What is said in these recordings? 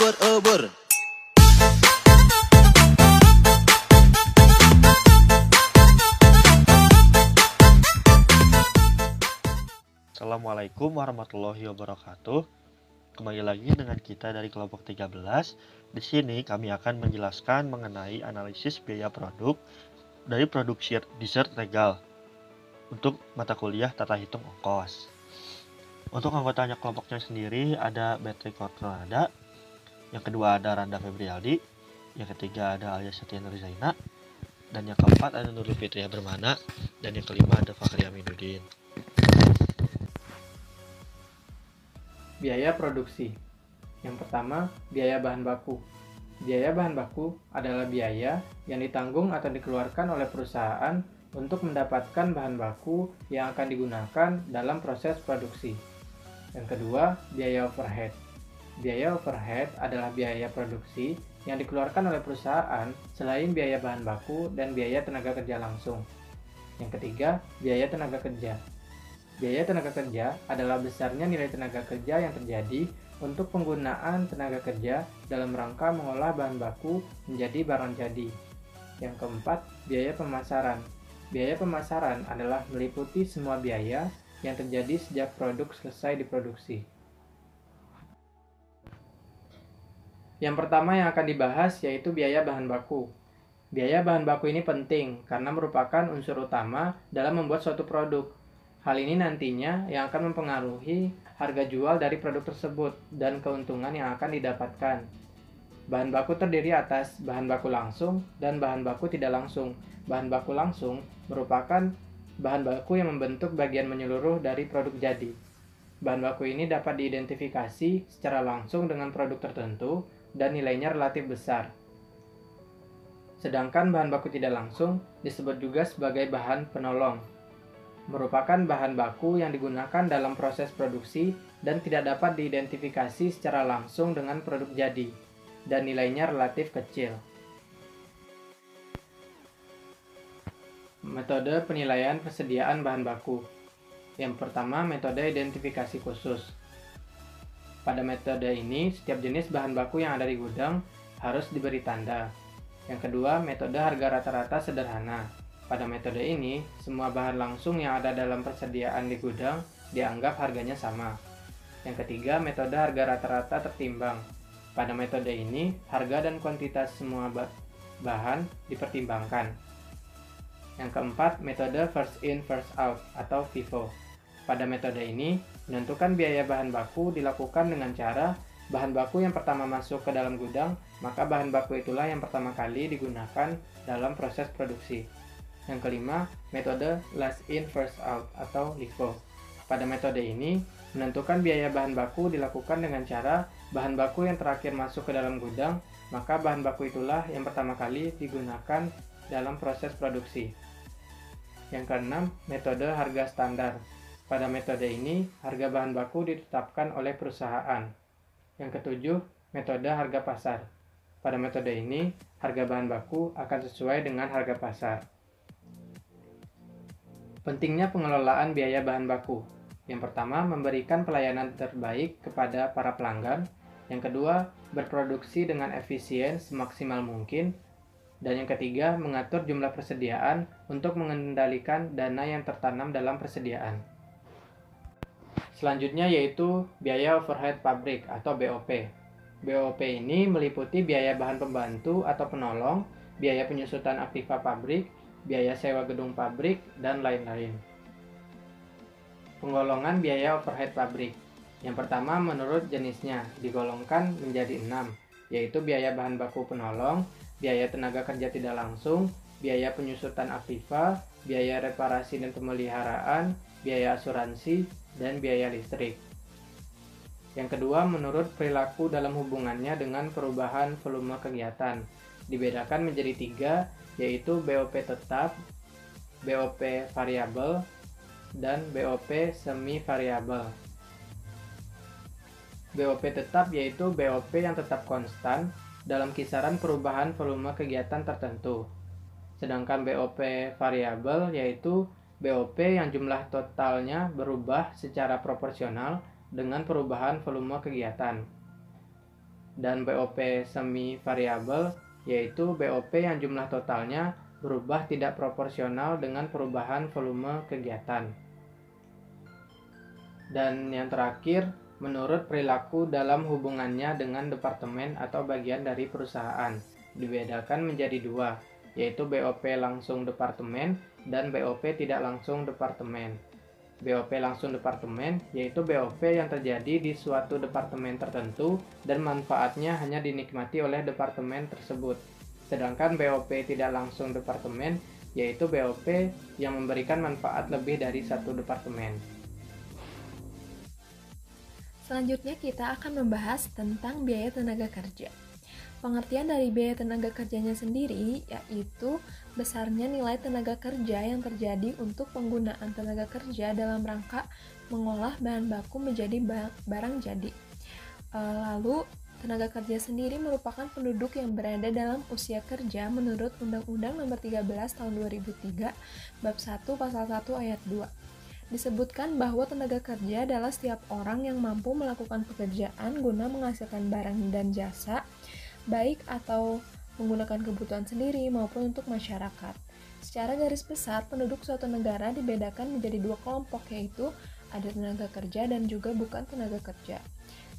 ubur-ubur. Assalamualaikum warahmatullahi wabarakatuh. Kembali lagi dengan kita dari kelompok 13. Di sini kami akan menjelaskan mengenai analisis biaya produk dari produk dessert legal untuk mata kuliah tata hitung ongkos. Untuk anggotanya kelompoknya sendiri ada Beatrice Kornada, yang kedua ada Randa Febrialdi, yang ketiga ada Alia Septiana Rizaina, dan yang keempat ada Nurul Fitria Bermana, dan yang kelima ada Fakhri Aminuddin. Biaya produksi. Yang pertama, biaya bahan baku. Biaya bahan baku adalah biaya yang ditanggung atau dikeluarkan oleh perusahaan untuk mendapatkan bahan baku yang akan digunakan dalam proses produksi. Yang kedua, biaya overhead. Biaya overhead adalah biaya produksi yang dikeluarkan oleh perusahaan selain biaya bahan baku dan biaya tenaga kerja langsung. Yang ketiga, biaya tenaga kerja. Biaya tenaga kerja adalah besarnya nilai tenaga kerja yang terjadi untuk penggunaan tenaga kerja dalam rangka mengolah bahan baku menjadi barang jadi. Yang keempat, biaya pemasaran. Biaya pemasaran adalah meliputi semua biaya yang terjadi sejak produk selesai diproduksi. Yang pertama yang akan dibahas yaitu biaya bahan baku. Biaya bahan baku ini penting karena merupakan unsur utama dalam membuat suatu produk. Hal ini nantinya yang akan mempengaruhi harga jual dari produk tersebut dan keuntungan yang akan didapatkan. Bahan baku terdiri atas bahan baku langsung dan bahan baku tidak langsung. Bahan baku langsung merupakan bahan baku yang membentuk bagian menyeluruh dari produk jadi. Bahan baku ini dapat diidentifikasi secara langsung dengan produk tertentu dan nilainya relatif besar. Sedangkan bahan baku tidak langsung disebut juga sebagai bahan penolong. Merupakan bahan baku yang digunakan dalam proses produksi dan tidak dapat diidentifikasi secara langsung dengan produk jadi, dan nilainya relatif kecil. Metode penilaian persediaan bahan baku. Yang pertama, metode identifikasi khusus. Pada metode ini, setiap jenis bahan baku yang ada di gudang harus diberi tanda. Yang kedua, metode harga rata-rata sederhana. Pada metode ini, semua bahan langsung yang ada dalam persediaan di gudang dianggap harganya sama. Yang ketiga, metode harga rata-rata tertimbang. Pada metode ini, harga dan kuantitas semua bahan dipertimbangkan. Yang keempat, metode first in first out atau FIFO. Pada metode ini, menentukan biaya bahan baku dilakukan dengan cara bahan baku yang pertama masuk ke dalam gudang, maka bahan baku itulah yang pertama kali digunakan dalam proses produksi. Yang kelima, metode last in first out atau LIFO. Pada metode ini, menentukan biaya bahan baku dilakukan dengan cara bahan baku yang terakhir masuk ke dalam gudang, maka bahan baku itulah yang pertama kali digunakan dalam proses produksi. Yang keenam, metode harga standar. Pada metode ini, harga bahan baku ditetapkan oleh perusahaan. Yang ketujuh, metode harga pasar. Pada metode ini, harga bahan baku akan sesuai dengan harga pasar. Pentingnya pengelolaan biaya bahan baku. Yang pertama, memberikan pelayanan terbaik kepada para pelanggan. Yang kedua, berproduksi dengan efisien semaksimal mungkin. Dan yang ketiga, mengatur jumlah persediaan untuk mengendalikan dana yang tertanam dalam persediaan. Selanjutnya yaitu biaya overhead pabrik atau BOP. BOP ini meliputi biaya bahan pembantu atau penolong, biaya penyusutan aktiva pabrik, biaya sewa gedung pabrik, dan lain-lain. Penggolongan biaya overhead pabrik. Yang pertama menurut jenisnya digolongkan menjadi 6, yaitu biaya bahan baku penolong, biaya tenaga kerja tidak langsung, biaya penyusutan aktiva, biaya reparasi dan pemeliharaan, biaya asuransi, dan biaya listrik. Yang kedua, menurut perilaku dalam hubungannya dengan perubahan volume kegiatan. Dibedakan menjadi 3, yaitu BOP tetap, BOP variabel, dan BOP semi variabel. BOP tetap yaitu BOP yang tetap konstan dalam kisaran perubahan volume kegiatan tertentu. Sedangkan BOP variabel yaitu BOP yang jumlah totalnya berubah secara proporsional dengan perubahan volume kegiatan. dan BOP semi variabel, yaitu BOP yang jumlah totalnya berubah tidak proporsional dengan perubahan volume kegiatan. Dan yang terakhir, menurut perilaku dalam hubungannya dengan departemen atau bagian dari perusahaan, dibedakan menjadi dua, yaitu BOP langsung departemen dan BOP tidak langsung departemen. BOP langsung departemen yaitu BOP yang terjadi di suatu departemen tertentu dan manfaatnya hanya dinikmati oleh departemen tersebut. Sedangkan BOP tidak langsung departemen yaitu BOP yang memberikan manfaat lebih dari satu departemen. Selanjutnya kita akan membahas tentang biaya tenaga kerja. Pengertian dari biaya tenaga kerjanya sendiri yaitu besarnya nilai tenaga kerja yang terjadi untuk penggunaan tenaga kerja dalam rangka mengolah bahan baku menjadi barang jadi. Lalu, tenaga kerja sendiri merupakan penduduk yang berada dalam usia kerja menurut Undang-Undang Nomor 13 Tahun 2003, Bab 1 Pasal 1 Ayat 2. Disebutkan bahwa tenaga kerja adalah setiap orang yang mampu melakukan pekerjaan guna menghasilkan barang dan jasa, baik atau menggunakan kebutuhan sendiri maupun untuk masyarakat. Secara garis besar, penduduk suatu negara dibedakan menjadi dua kelompok, yaitu ada tenaga kerja dan juga bukan tenaga kerja.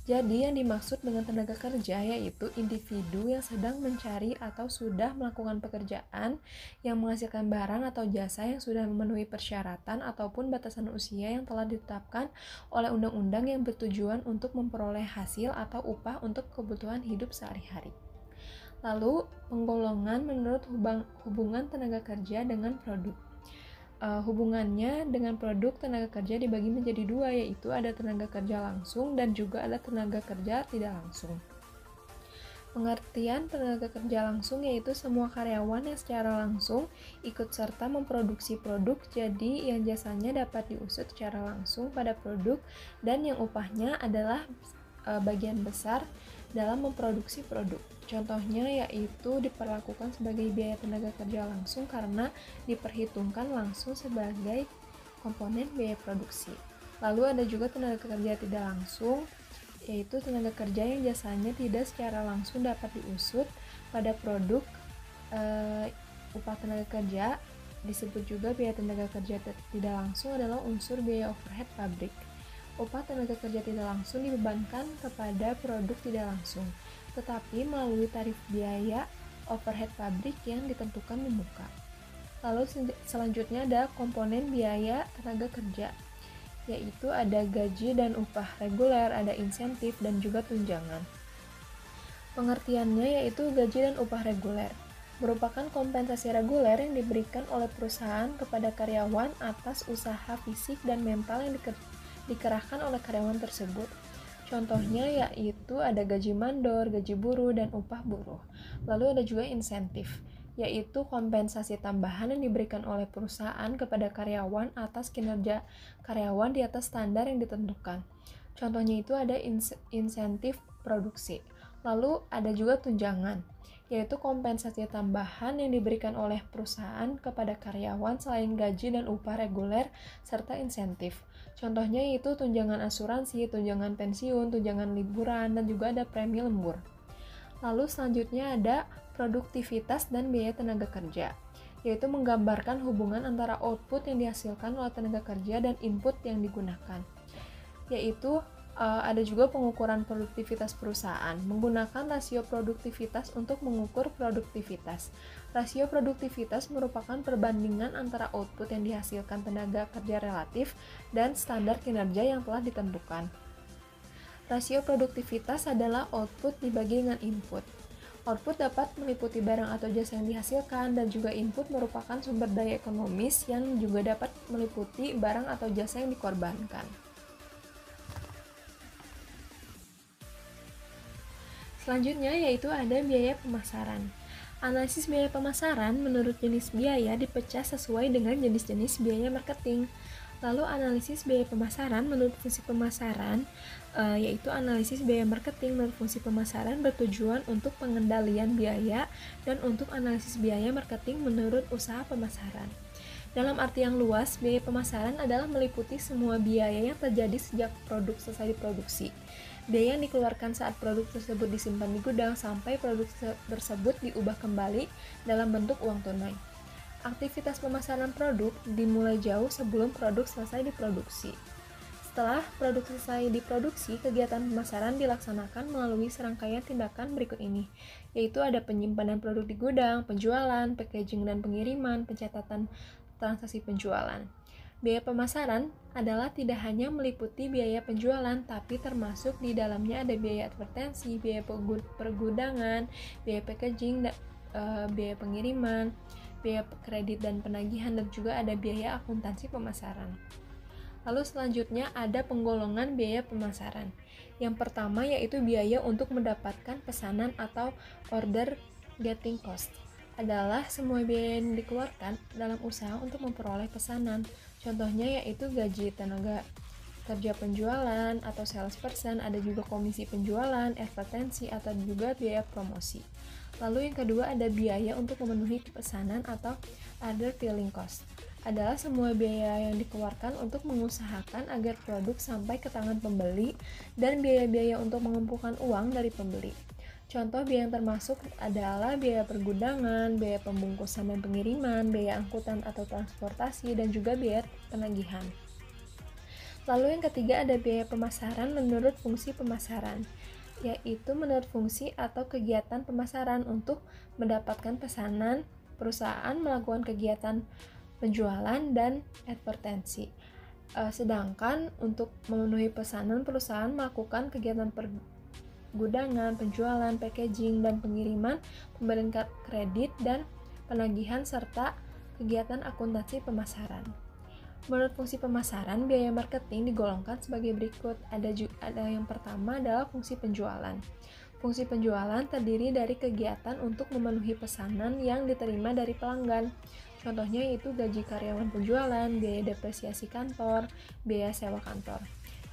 Jadi yang dimaksud dengan tenaga kerja yaitu individu yang sedang mencari atau sudah melakukan pekerjaan yang menghasilkan barang atau jasa yang sudah memenuhi persyaratan ataupun batasan usia yang telah ditetapkan oleh undang-undang yang bertujuan untuk memperoleh hasil atau upah untuk kebutuhan hidup sehari-hari. Lalu, penggolongan menurut hubungan tenaga kerja dengan produk. Hubungannya dengan produk tenaga kerja dibagi menjadi dua, yaitu ada tenaga kerja langsung dan juga ada tenaga kerja tidak langsung. Pengertian tenaga kerja langsung yaitu semua karyawan yang secara langsung ikut serta memproduksi produk, jadi yang jasanya dapat diusut secara langsung pada produk dan yang upahnya adalah bagian besar dalam memproduksi produk. Contohnya yaitu diperlakukan sebagai biaya tenaga kerja langsung karena diperhitungkan langsung sebagai komponen biaya produksi. Lalu ada juga tenaga kerja tidak langsung, yaitu tenaga kerja yang jasanya tidak secara langsung dapat diusut pada produk. Upah tenaga kerja disebut juga biaya tenaga kerja tidak langsung adalah unsur biaya overhead pabrik. Upah tenaga kerja tidak langsung dibebankan kepada produk tidak langsung, tetapi melalui tarif biaya overhead pabrik yang ditentukan di muka. Lalu selanjutnya ada komponen biaya tenaga kerja, yaitu ada gaji dan upah reguler, ada insentif, dan juga tunjangan. Pengertiannya yaitu gaji dan upah reguler merupakan kompensasi reguler yang diberikan oleh perusahaan kepada karyawan atas usaha fisik dan mental yang dikerahkan oleh karyawan tersebut. Contohnya yaitu ada gaji mandor, gaji buruh, dan upah buruh. Lalu ada juga insentif, yaitu kompensasi tambahan yang diberikan oleh perusahaan kepada karyawan atas kinerja karyawan di atas standar yang ditentukan. Contohnya itu ada insentif produksi. Lalu ada juga tunjangan, yaitu kompensasi tambahan yang diberikan oleh perusahaan kepada karyawan selain gaji dan upah reguler serta insentif. Contohnya yaitu tunjangan asuransi, tunjangan pensiun, tunjangan liburan, dan juga ada premi lembur. Lalu selanjutnya ada produktivitas dan biaya tenaga kerja, yaitu menggambarkan hubungan antara output yang dihasilkan oleh tenaga kerja dan input yang digunakan. Yaitu ada juga pengukuran produktivitas perusahaan, menggunakan rasio produktivitas untuk mengukur produktivitas. Rasio produktivitas merupakan perbandingan antara output yang dihasilkan tenaga kerja relatif dan standar kinerja yang telah ditentukan. Rasio produktivitas adalah output dibagi dengan input. Output dapat meliputi barang atau jasa yang dihasilkan, dan juga input merupakan sumber daya ekonomis yang juga dapat meliputi barang atau jasa yang dikorbankan. Selanjutnya yaitu ada biaya pemasaran. Analisis biaya pemasaran menurut jenis biaya dipecah sesuai dengan jenis-jenis biaya marketing. Lalu analisis biaya pemasaran menurut fungsi pemasaran, yaitu analisis biaya marketing menurut fungsi pemasaran bertujuan untuk pengendalian biaya dan untuk analisis biaya marketing menurut usaha pemasaran. Dalam arti yang luas, biaya pemasaran adalah meliputi semua biaya yang terjadi sejak produk selesai diproduksi. biaya yang dikeluarkan saat produk tersebut disimpan di gudang sampai produk tersebut diubah kembali dalam bentuk uang tunai. Aktivitas pemasaran produk dimulai jauh sebelum produk selesai diproduksi. Setelah produk selesai diproduksi, kegiatan pemasaran dilaksanakan melalui serangkaian tindakan berikut ini, yaitu ada penyimpanan produk di gudang, penjualan, packaging dan pengiriman, pencatatan transaksi penjualan. Biaya pemasaran adalah tidak hanya meliputi biaya penjualan, tapi termasuk di dalamnya ada biaya advertensi, biaya pergudangan, biaya packaging, biaya pengiriman, biaya kredit dan penagihan, dan juga ada biaya akuntansi pemasaran. Lalu selanjutnya ada penggolongan biaya pemasaran. Yang pertama yaitu biaya untuk mendapatkan pesanan atau order getting cost. Adalah semua biaya yang dikeluarkan dalam usaha untuk memperoleh pesanan. Contohnya yaitu gaji tenaga kerja penjualan atau salesperson, ada juga komisi penjualan, advertensi, atau juga biaya promosi. Lalu yang kedua ada biaya untuk memenuhi pesanan atau order filling cost. Adalah semua biaya yang dikeluarkan untuk mengusahakan agar produk sampai ke tangan pembeli dan biaya-biaya untuk mengumpulkan uang dari pembeli. Contoh biaya yang termasuk adalah biaya pergudangan, biaya pembungkusan dan pengiriman, biaya angkutan atau transportasi, dan juga biaya penagihan. Lalu yang ketiga ada biaya pemasaran menurut fungsi pemasaran, yaitu menurut fungsi atau kegiatan pemasaran untuk mendapatkan pesanan, perusahaan melakukan kegiatan penjualan dan advertensi. Sedangkan untuk memenuhi pesanan, perusahaan melakukan kegiatan pergudangan, penjualan, packaging, dan pengiriman, pemberian kredit, dan penagihan, serta kegiatan akuntansi pemasaran. Menurut fungsi pemasaran, biaya marketing digolongkan sebagai berikut. Ada yang pertama adalah fungsi penjualan. Fungsi penjualan terdiri dari kegiatan untuk memenuhi pesanan yang diterima dari pelanggan. Contohnya yaitu gaji karyawan penjualan, biaya depresiasi kantor, biaya sewa kantor.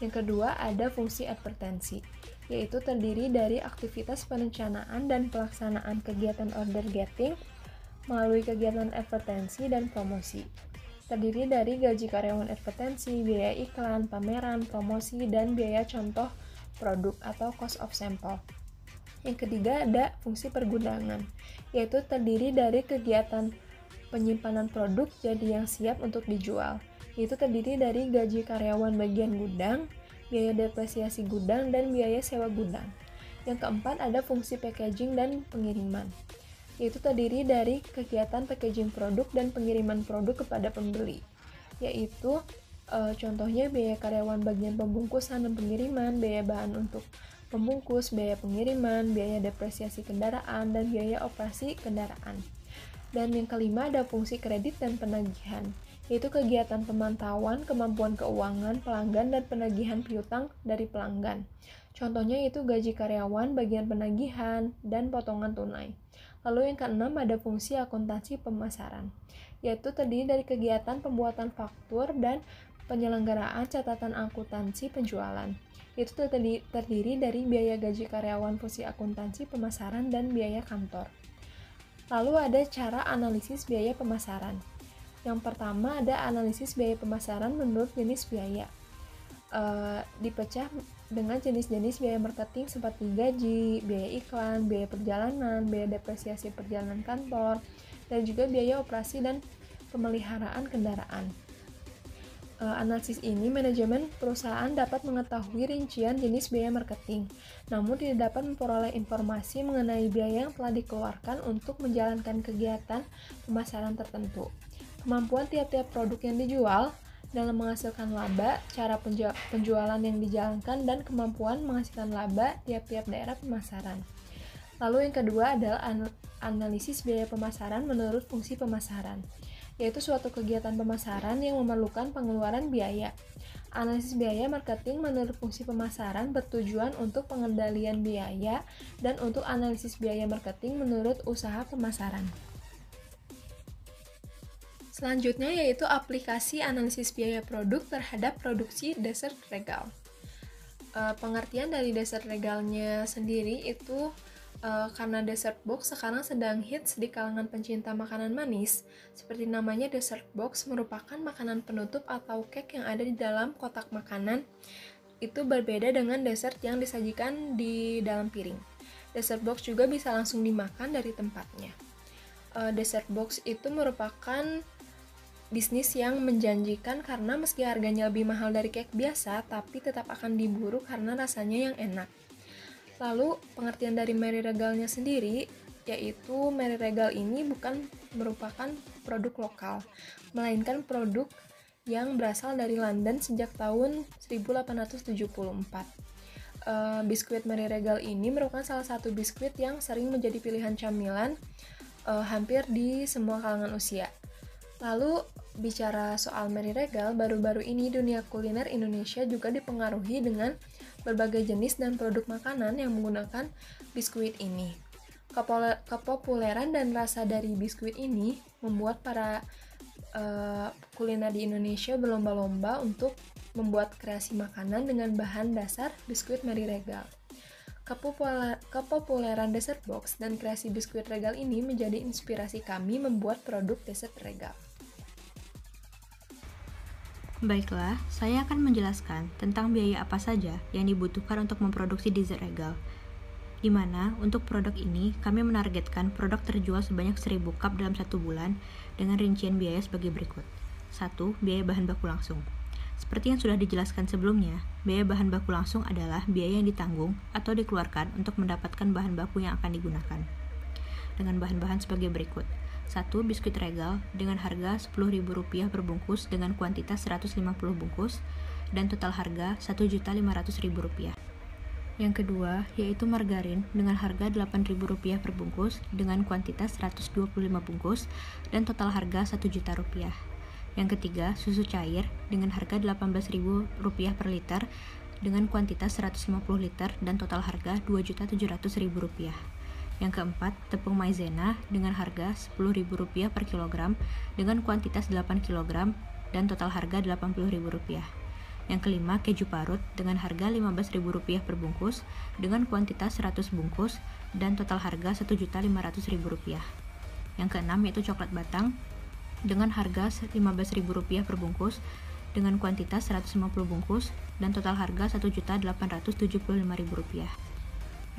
Yang kedua ada fungsi advertensi, yaitu terdiri dari aktivitas perencanaan dan pelaksanaan kegiatan order getting melalui kegiatan advertensi dan promosi. Terdiri dari gaji karyawan advertensi, biaya iklan, pameran, promosi, dan biaya contoh produk atau cost of sample. Yang ketiga ada fungsi pergudangan, yaitu terdiri dari kegiatan penyimpanan produk jadi yang siap untuk dijual, yaitu terdiri dari gaji karyawan bagian gudang, biaya depresiasi gudang, dan biaya sewa gudang. Yang keempat ada fungsi packaging dan pengiriman, yaitu terdiri dari kegiatan packaging produk dan pengiriman produk kepada pembeli, yaitu contohnya biaya karyawan bagian pembungkusan dan pengiriman, biaya bahan untuk pembungkus, biaya pengiriman, biaya depresiasi kendaraan, dan biaya operasi kendaraan. Dan yang kelima ada fungsi kredit dan penagihan, yaitu kegiatan pemantauan kemampuan keuangan pelanggan dan penagihan piutang dari pelanggan. Contohnya yaitu gaji karyawan, bagian penagihan, dan potongan tunai. Lalu yang keenam ada fungsi akuntansi pemasaran, yaitu terdiri dari kegiatan pembuatan faktur dan penyelenggaraan catatan akuntansi penjualan. Itu terdiri dari biaya gaji karyawan, fungsi akuntansi pemasaran, dan biaya kantor. Lalu ada cara analisis biaya pemasaran. Yang pertama ada analisis biaya pemasaran menurut jenis biaya. Dipecah dengan jenis-jenis biaya marketing seperti gaji, biaya iklan, biaya perjalanan, biaya depresiasi perjalanan kantor, dan juga biaya operasi dan pemeliharaan kendaraan. Analisis ini, manajemen perusahaan dapat mengetahui rincian jenis biaya marketing, namun tidak dapat memperoleh informasi mengenai biaya yang telah dikeluarkan untuk menjalankan kegiatan pemasaran tertentu. Kemampuan tiap-tiap produk yang dijual dalam menghasilkan laba, cara penjualan yang dijalankan, dan kemampuan menghasilkan laba tiap-tiap daerah pemasaran. Lalu yang kedua adalah analisis biaya pemasaran menurut fungsi pemasaran, yaitu suatu kegiatan pemasaran yang memerlukan pengeluaran biaya. Analisis biaya marketing menurut fungsi pemasaran bertujuan untuk pengendalian biaya dan untuk analisis biaya marketing menurut usaha pemasaran. Selanjutnya yaitu aplikasi analisis biaya produk terhadap produksi dessert regal. Pengertian dari dessert regalnya sendiri itu karena dessert box sekarang sedang hits di kalangan pencinta makanan manis, seperti namanya dessert box merupakan makanan penutup atau cake yang ada di dalam kotak makanan itu berbeda dengan dessert yang disajikan di dalam piring. Dessert box juga bisa langsung dimakan dari tempatnya. Dessert box itu merupakan bisnis yang menjanjikan karena meski harganya lebih mahal dari cake biasa, tapi tetap akan diburu karena rasanya yang enak. Lalu, pengertian dari Mary Regalnya sendiri, yaitu Mary Regal ini bukan merupakan produk lokal, melainkan produk yang berasal dari London sejak tahun 1874. Biskuit Mary Regal ini merupakan salah satu biskuit yang sering menjadi pilihan camilan hampir di semua kalangan usia. Lalu, bicara soal Mary Regal, baru-baru ini dunia kuliner Indonesia juga dipengaruhi dengan berbagai jenis dan produk makanan yang menggunakan biskuit ini. Kepopuleran dan rasa dari biskuit ini membuat para kuliner di Indonesia berlomba-lomba untuk membuat kreasi makanan dengan bahan dasar biskuit Mary Regal. Kepopuleran dessert box dan kreasi biskuit Regal ini menjadi inspirasi kami membuat produk dessert Regal. Baiklah, saya akan menjelaskan tentang biaya apa saja yang dibutuhkan untuk memproduksi dessert Regal. Di mana untuk produk ini kami menargetkan produk terjual sebanyak 1000 cup dalam 1 bulan dengan rincian biaya sebagai berikut. 1. Biaya bahan baku langsung. Seperti yang sudah dijelaskan sebelumnya, biaya bahan baku langsung adalah biaya yang ditanggung atau dikeluarkan untuk mendapatkan bahan baku yang akan digunakan. Dengan bahan-bahan sebagai berikut. 1. Biskuit Regal dengan harga Rp10.000 per bungkus dengan kuantitas 150 bungkus dan total harga Rp1.500.000. Yang kedua, yaitu margarin dengan harga Rp8.000 per bungkus dengan kuantitas 125 bungkus dan total harga Rp1.000.000. Yang ketiga, susu cair dengan harga Rp18.000 per liter dengan kuantitas 150 liter dan total harga Rp2.700.000. Yang keempat, tepung maizena dengan harga Rp10.000 per kilogram dengan kuantitas 8 kg dan total harga Rp80.000. Yang kelima, keju parut dengan harga Rp15.000 per bungkus dengan kuantitas 100 bungkus dan total harga Rp1.500.000. Yang keenam, yaitu coklat batang dengan harga Rp15.000 per bungkus dengan kuantitas 150 bungkus dan total harga Rp1.875.000.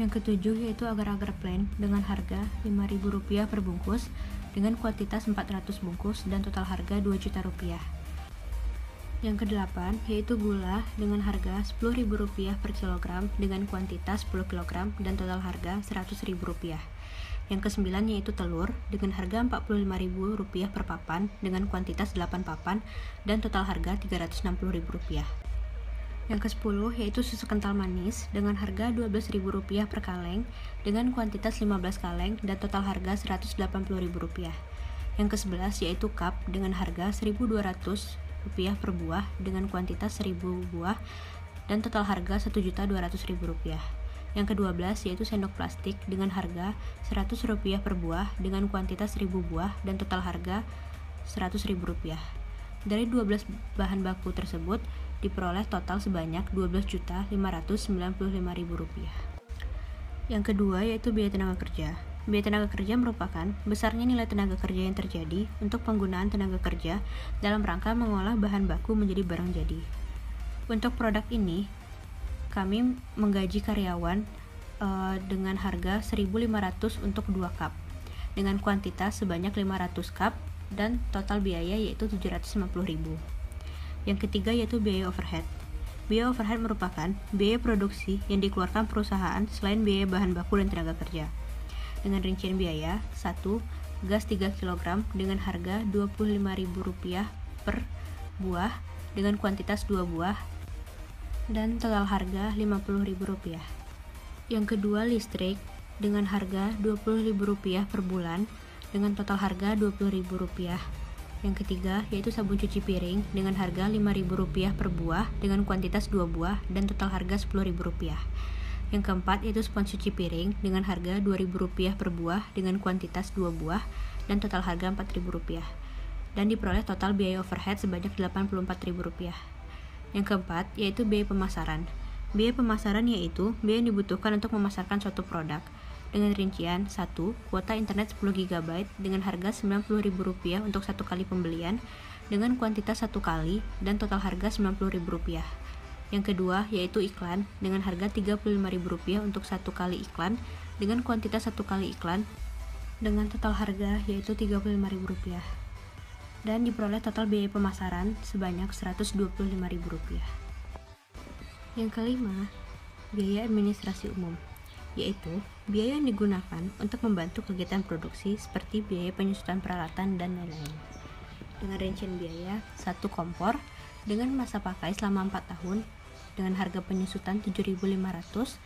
Yang ketujuh, yaitu agar-agar plain dengan harga Rp5.000 per bungkus dengan kuantitas 400 bungkus dan total harga Rp2.000.000. Yang kedelapan, yaitu gula dengan harga Rp10.000 per kilogram dengan kuantitas 10 kg dan total harga Rp100.000. Yang kesembilan, yaitu telur dengan harga Rp45.000 per papan dengan kuantitas 8 papan dan total harga Rp360.000. Yang ke-10, yaitu susu kental manis dengan harga Rp12.000 per kaleng dengan kuantitas 15 kaleng dan total harga Rp180.000. Yang ke-11, yaitu cup dengan harga Rp1.200 per buah dengan kuantitas 1000 buah dan total harga Rp1.200.000. Yang ke-12, yaitu sendok plastik dengan harga Rp100 per buah dengan kuantitas 1000 buah dan total harga Rp100.000. Dari 12 bahan baku tersebut diperoleh total sebanyak Rp12.595.000. Yang kedua, yaitu biaya tenaga kerja. Biaya tenaga kerja merupakan besarnya nilai tenaga kerja yang terjadi untuk penggunaan tenaga kerja dalam rangka mengolah bahan baku menjadi barang jadi. Untuk produk ini, kami menggaji karyawan dengan harga Rp1.500 untuk 2 cup dengan kuantitas sebanyak 500 cup dan total biaya yaitu Rp750.000. Yang ketiga, yaitu biaya overhead. Biaya overhead merupakan biaya produksi yang dikeluarkan perusahaan selain biaya bahan baku dan tenaga kerja. Dengan rincian biaya, 1. Gas 3 kg dengan harga Rp25.000 per buah dengan kuantitas 2 buah dan total harga Rp50.000. Yang kedua, listrik dengan harga Rp20.000 per bulan dengan total harga Rp20.000. Yang ketiga, yaitu sabun cuci piring dengan harga Rp5.000 per buah dengan kuantitas 2 buah dan total harga Rp10.000. Yang keempat, yaitu spons cuci piring dengan harga Rp2.000 per buah dengan kuantitas 2 buah dan total harga Rp4.000. Dan diperoleh total biaya overhead sebanyak Rp84.000. Yang keempat, yaitu biaya pemasaran. Biaya pemasaran yaitu biaya yang dibutuhkan untuk memasarkan suatu produk. Dengan rincian 1. Kuota internet 10 GB dengan harga Rp90.000 untuk 1 kali pembelian dengan kuantitas 1 kali dan total harga Rp90.000. Yang kedua yaitu iklan dengan harga Rp35.000 untuk 1 kali iklan dengan kuantitas 1 kali iklan dengan total harga yaitu Rp35.000 dan diperoleh total biaya pemasaran sebanyak Rp125.000. Yang kelima, biaya administrasi umum, yaitu biaya yang digunakan untuk membantu kegiatan produksi seperti biaya penyusutan peralatan dan lain-lain. Dengan rincian biaya, 1 kompor dengan masa pakai selama 4 tahun dengan harga penyusutan Rp7.500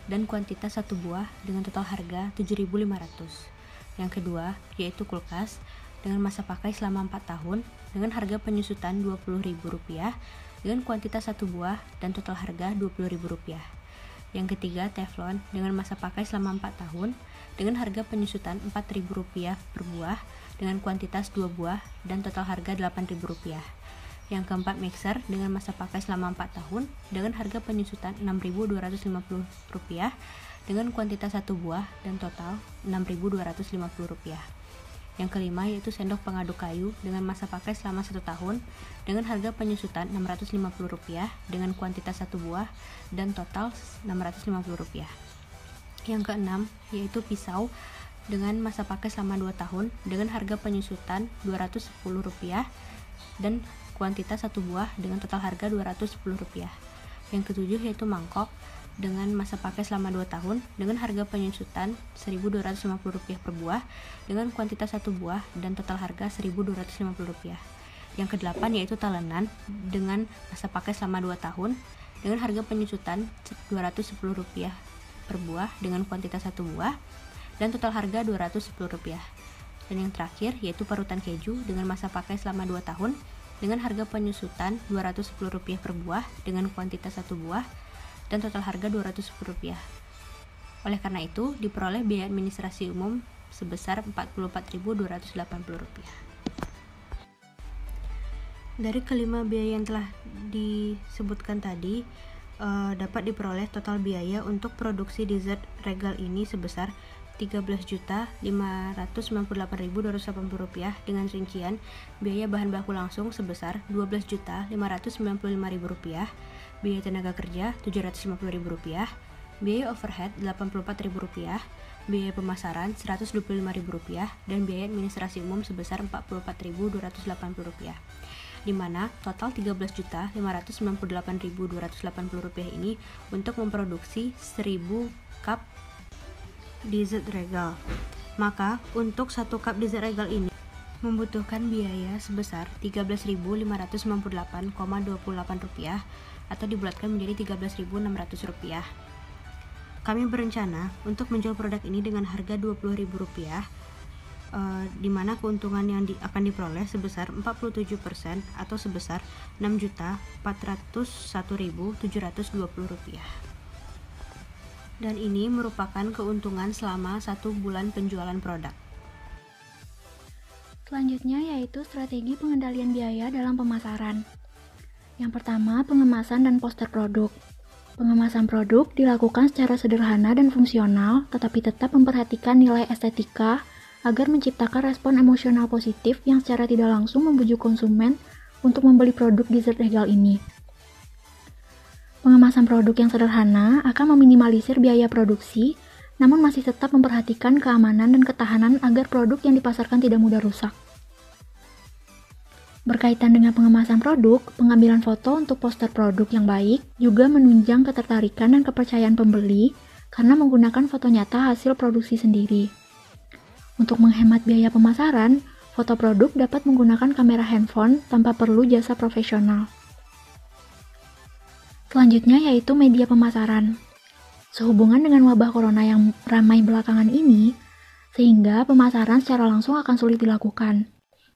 dan kuantitas 1 buah dengan total harga Rp7.500. Yang kedua, yaitu kulkas dengan masa pakai selama 4 tahun dengan harga penyusutan Rp20.000 dengan kuantitas 1 buah dan total harga Rp20.000. Yang ketiga, teflon dengan masa pakai selama 4 tahun dengan harga penyusutan Rp4.000 per buah dengan kuantitas 2 buah dan total harga Rp8.000. Yang keempat, mixer dengan masa pakai selama 4 tahun dengan harga penyusutan Rp6.250 dengan kuantitas 1 buah dan total Rp6.250. Yang kelima yaitu sendok pengaduk kayu dengan masa pakai selama 1 tahun dengan harga penyusutan Rp650 dengan kuantitas 1 buah dan total Rp650. Yang keenam yaitu pisau dengan masa pakai selama 2 tahun dengan harga penyusutan Rp210 dan kuantitas 1 buah dengan total harga Rp210. Yang ketujuh yaitu mangkok dengan masa pakai selama 2 tahun dengan harga penyusutan Rp1.250 per buah dengan kuantitas 1 buah dan total harga Rp1.250. Yang kedelapan yaitu talenan dengan masa pakai selama 2 tahun dengan harga penyusutan Rp210 per buah dengan kuantitas 1 buah dan total harga Rp210. Dan yang terakhir yaitu parutan keju dengan masa pakai selama 2 tahun dengan harga penyusutan Rp210 per buah dengan kuantitas 1 buah dan total harga Rp210. Oleh karena itu, diperoleh biaya administrasi umum sebesar Rp44.280. Dari kelima biaya yang telah disebutkan tadi, dapat diperoleh total biaya untuk produksi dessert regal ini sebesar Rp13.598.280 dengan rincian biaya bahan baku langsung sebesar Rp12.595.000, biaya tenaga kerja Rp750.000, biaya overhead Rp84.000, biaya pemasaran Rp125.000 dan biaya administrasi umum sebesar Rp44.280, di mana total Rp13.598.280 ini untuk memproduksi 1000 cup dessert regal. Maka untuk 1 cup dessert regal ini membutuhkan biaya sebesar Rp13.598,28 atau dibulatkan menjadi Rp13.600. Kami berencana untuk menjual produk ini dengan harga Rp20.000, di mana keuntungan yang akan diperoleh sebesar 47% atau sebesar Rp6.401.720. Dan ini merupakan keuntungan selama 1 bulan penjualan produk. Selanjutnya yaitu strategi pengendalian biaya dalam pemasaran. Yang pertama, pengemasan dan poster produk. Pengemasan produk dilakukan secara sederhana dan fungsional, tetapi tetap memperhatikan nilai estetika agar menciptakan respon emosional positif yang secara tidak langsung membujuk konsumen untuk membeli produk dessert regal ini. Pengemasan produk yang sederhana akan meminimalisir biaya produksi, namun masih tetap memperhatikan keamanan dan ketahanan agar produk yang dipasarkan tidak mudah rusak. Berkaitan dengan pengemasan produk, pengambilan foto untuk poster produk yang baik juga menunjang ketertarikan dan kepercayaan pembeli karena menggunakan foto nyata hasil produksi sendiri. Untuk menghemat biaya pemasaran, foto produk dapat menggunakan kamera handphone tanpa perlu jasa profesional. Selanjutnya yaitu media pemasaran. Sehubungan dengan wabah corona yang ramai belakangan ini, sehingga pemasaran secara langsung akan sulit dilakukan.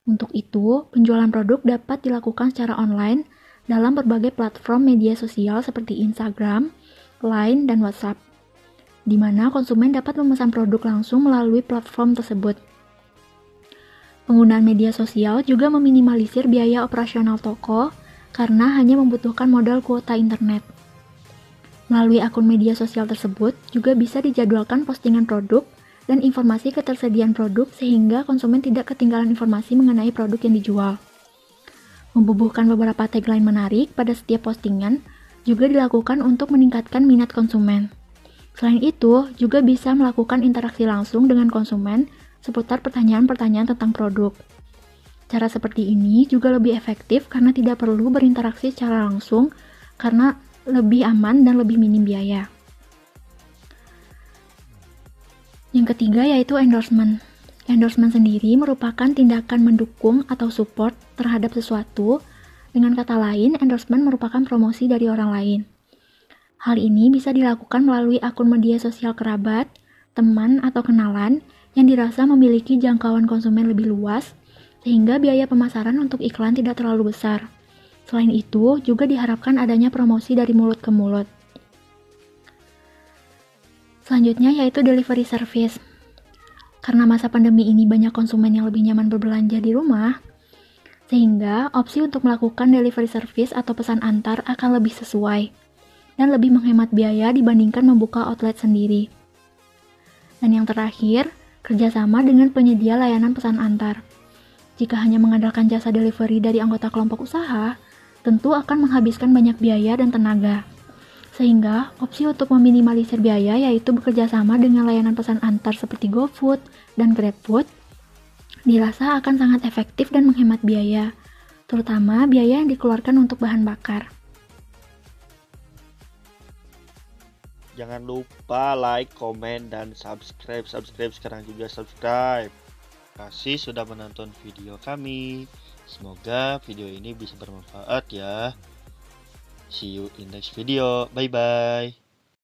Untuk itu, penjualan produk dapat dilakukan secara online dalam berbagai platform media sosial seperti Instagram, Line, dan WhatsApp, di mana konsumen dapat memesan produk langsung melalui platform tersebut. Penggunaan media sosial juga meminimalisir biaya operasional toko karena hanya membutuhkan modal kuota internet. Melalui akun media sosial tersebut juga bisa dijadwalkan postingan produk dan informasi ketersediaan produk sehingga konsumen tidak ketinggalan informasi mengenai produk yang dijual. Membubuhkan beberapa tagline menarik pada setiap postingan juga dilakukan untuk meningkatkan minat konsumen. Selain itu, juga bisa melakukan interaksi langsung dengan konsumen seputar pertanyaan-pertanyaan tentang produk. Cara seperti ini juga lebih efektif karena tidak perlu berinteraksi secara langsung karena lebih aman dan lebih minim biaya. Yang ketiga yaitu endorsement. Endorsement sendiri merupakan tindakan mendukung atau support terhadap sesuatu. Dengan kata lain, endorsement merupakan promosi dari orang lain. Hal ini bisa dilakukan melalui akun media sosial kerabat, teman, atau kenalan yang dirasa memiliki jangkauan konsumen lebih luas, sehingga biaya pemasaran untuk iklan tidak terlalu besar. Selain itu, juga diharapkan adanya promosi dari mulut ke mulut. Selanjutnya yaitu delivery service. Karena masa pandemi ini banyak konsumen yang lebih nyaman berbelanja di rumah, sehingga opsi untuk melakukan delivery service atau pesan antar akan lebih sesuai dan lebih menghemat biaya dibandingkan membuka outlet sendiri. Dan yang terakhir, kerjasama dengan penyedia layanan pesan antar. Jika hanya mengandalkan jasa delivery dari anggota kelompok usaha, tentu akan menghabiskan banyak biaya dan tenaga. Sehingga opsi untuk meminimalisir biaya yaitu bekerjasama dengan layanan pesan antar seperti GoFood dan GrabFood dirasa akan sangat efektif dan menghemat biaya, terutama biaya yang dikeluarkan untuk bahan bakar. Jangan lupa like, komen, dan subscribe. Sekarang juga subscribe. Terima kasih sudah menonton video kami. Semoga video ini bisa bermanfaat ya. See you in next video. Bye bye.